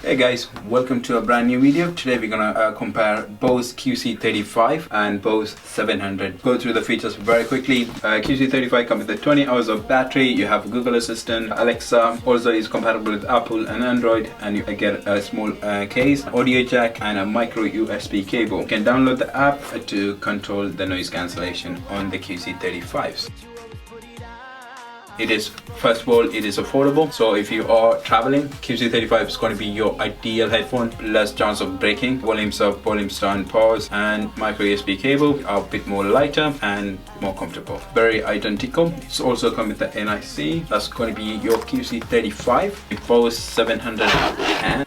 Hey guys, welcome to a brand new video. Today we're gonna compare Bose QC35 and Bose 700. Go through the features very quickly. QC35 comes with 20 hours of battery. You have Google Assistant, Alexa. Also is compatible with Apple and Android, and you get a small case, audio jack, and a micro USB cable. You can download the app to control the noise cancellation on the QC35s. It is, first of all, it is affordable. So if you are traveling, QC35 is going to be your ideal headphone. Less chance of breaking. Volumes up, volumes down, pause, and micro USB cable are a bit more lighter and more comfortable. Very identical. It's also come with the NIC. That's going to be your QC35, Bose 700 and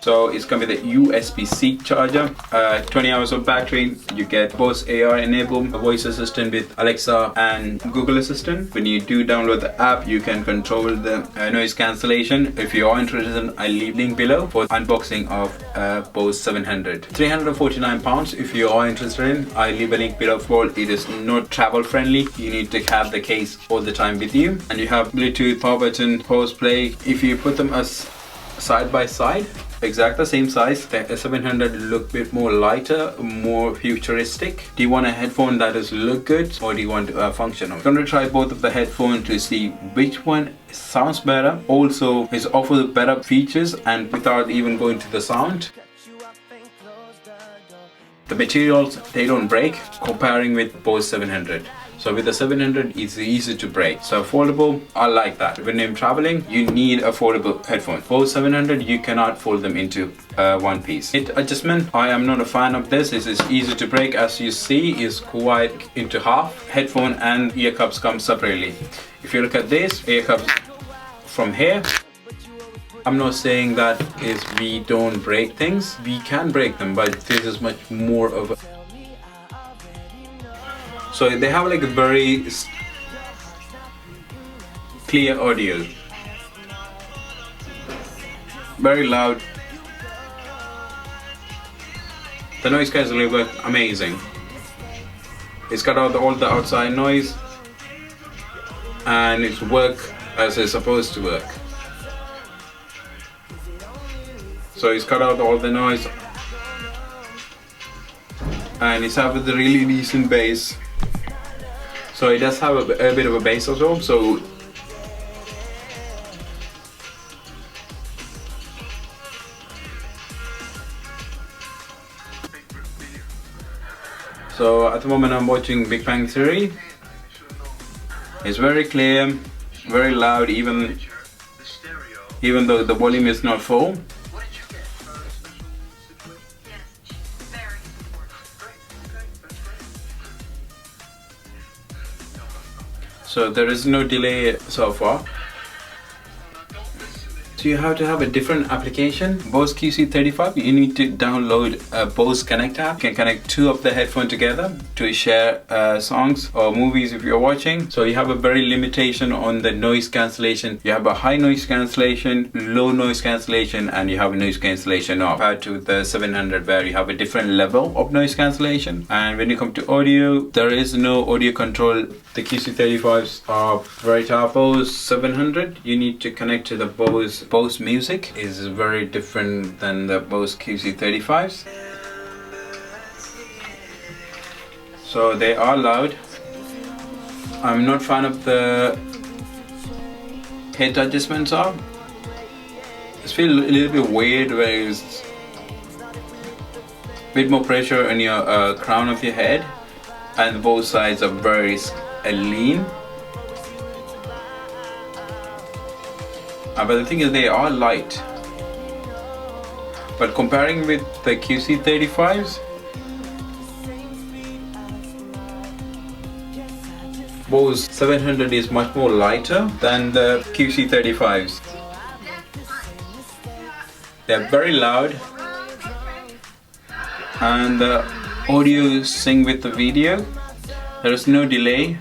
so it's coming with a USB-C charger, 20 hours of battery. You get Bose AR enabled, a voice assistant with Alexa and Google Assistant. When you do download the app, you can control the noise cancellation. If you are interested, I'll leave link below for unboxing of Bose 700. £349 if you are interested in. I'll leave a link below for it. It is not travel friendly. You need to have the case all the time with you. And you have Bluetooth, power button, pause play. If you put them as side by side, exact the same size, the 700 look a bit more lighter, more futuristic. Do you want a headphone that does look good, or do you want functional? I'm going to try both of the headphones to see which one sounds better, also is offers better features, and without even going to the sound. The materials, they don't break comparing with Bose 700. So with the 700, it's easy to break. So affordable, I like that. When I'm traveling, you need affordable headphones. Bose 700, you cannot fold them into one piece. Hit adjustment, I am not a fan of this. This is easy to break. As you see, is quite into half. Headphone and ear cups come separately. If you look at this, ear cups from here. I'm not saying that is we don't break things. We can break them, but this is much more of a... So they have like a very clear audio, very loud. The noise cancellation work amazing. It's cut out all the outside noise, and it's work as it's supposed to work. So it's cut out all the noise, and it's have the really decent bass. So it does have a bit of a bass as well. So at the moment I'm watching Big Bang Theory. It's very clear, very loud, even though the volume is not full. So there is no delay so far. So you have to have a different application. Bose QC35, you need to download a Bose Connect app. You can connect two of the headphones together to share songs or movies if you're watching. So you have a very limitation on the noise cancellation. You have a high noise cancellation, low noise cancellation, and you have a noise cancellation off. Compared to the 700 where you have a different level of noise cancellation. And when you come to audio, there is no audio control. The QC35s are very tough. Bose 700, you need to connect to the Bose music. Is very different than the Bose QC35s. So they are loud. I'm not fan of the head adjustments are. It feels a little bit weird where it's a bit more pressure on your crown of your head, and both sides are very lean. But the thing is, they are light. But comparing with the QC35s, Bose 700 is much more lighter than the QC35s. They're very loud, and the audio sync with the video. There is no delay.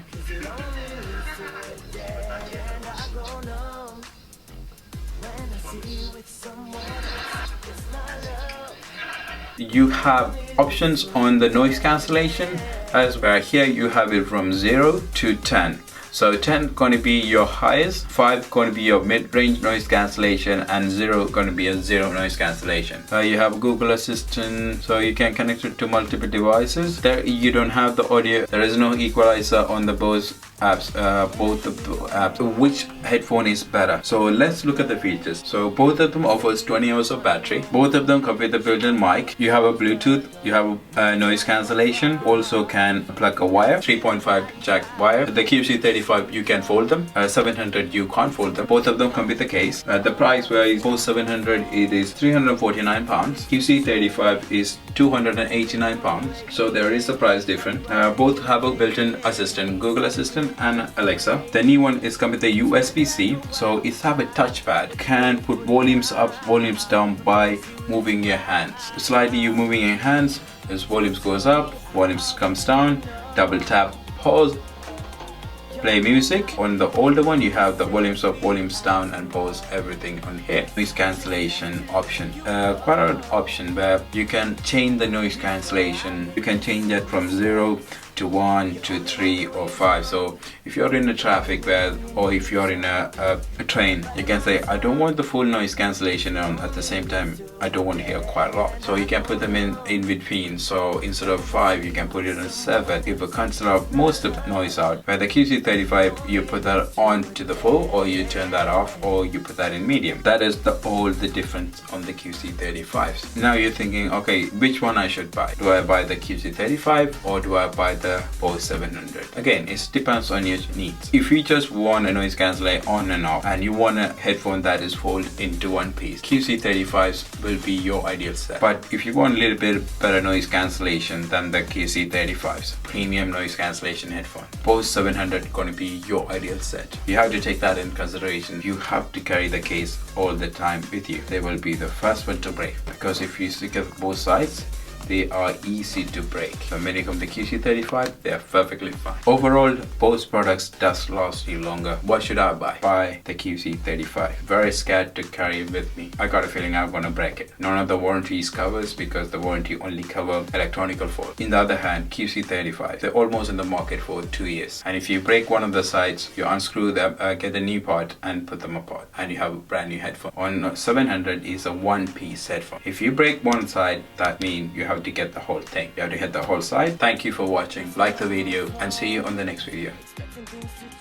You have options on the noise cancellation, as where here you have it from 0 to 10. So 10 going to be your highest, 5 going to be your mid-range noise cancellation, and 0 going to be a zero noise cancellation. You have Google Assistant, so you can connect it to multiple devices. There you don't have the audio. There is no equalizer on the Bose apps, both of the apps. So which headphone is better? So let's look at the features. So both of them offers 20 hours of battery. Both of them come with a built-in mic. You have a Bluetooth, you have a noise cancellation, also can plug a wire, 3.5 jack wire. The QC35 you can fold them, 700 you can't fold them. Both of them come with a case. The price wise, Bose 700 it is £349, QC35 is £289, so there is a price difference. Both have a built-in assistant, Google Assistant and Alexa. The new one is come with a USB-C, so it have a touchpad. Can put volumes up, volumes down by moving your hands. Slightly you moving your hands, as volumes goes up, volumes comes down. Double tap, pause, play music. On the older one you have the volumes up, volumes down, and pause everything on here. Noise cancellation option, quite an option where you can change the noise cancellation. You can change that from 0 to 1 to 3 or 5. So if you're in a traffic where, or if you're in a train, you can say I don't want the full noise cancellation on, at the same time I don't want to hear quite a lot, so you can put them in between. So instead of 5 you can put it on 7. It will cancel out most of the noise out. Where the QC35 you put that on to the full, or you turn that off, or you put that in medium. That is all the difference on the QC35s. Now you're thinking, okay, which one I should buy? Do I buy the QC35 or do I buy the Bose 700? Again, it depends on your needs. If you just want a noise cancellation on and off and you want a headphone that is folded into one piece, QC35s will be your ideal set. But if you want a little bit better noise cancellation than the QC35s, premium noise cancellation headphone, Bose 700 going to be your ideal set. You have to take that in consideration. You have to carry the case all the time with you. They will be the first one to break, because if you stick at both sides, they are easy to break. So when you come to QC35, they are perfectly fine. Overall, Bose products does last you longer. What should I buy? Buy the QC35. Very scared to carry it with me. I got a feeling I'm gonna break it. None of the warranties covers, because the warranty only cover electronic fault. In the other hand, QC35, they're almost in the market for 2 years. And if you break one of the sides, you unscrew them, get a new part and put them apart, and you have a brand new headphone. On 700 is a one-piece headphone. If you break one side, that means you have to get the whole thing. You have to hit the whole side. Thank you for watching. Like the video and see you on the next video.